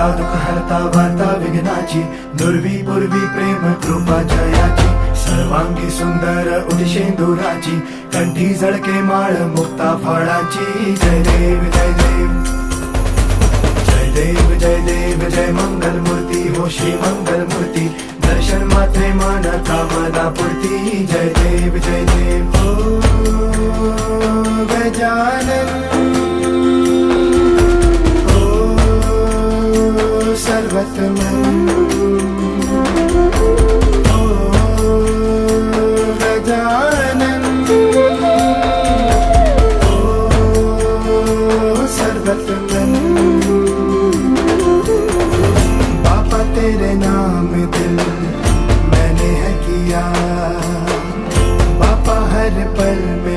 हरता दुःख हरता वार्ता विघ्नाची, दुर्वी पूर्वी प्रेम कृपा जयाची, सर्वांगी सुंदर उदिशेंदुराची, कंठी झळके माळ मुक्ता फळाची. जय देव जय देव जय देव जय देव जय मंगल मूर्ती हो श्री मंगल मूर्ती, दर्शन मात्रे मन कामना पूर्ती. जय देव जय देव हो गजानन सर्वतमन ओ गजानन ओ सर्वतमन. बाबा तेरे नाम दिल मैंने है किया, बाबा हर पल में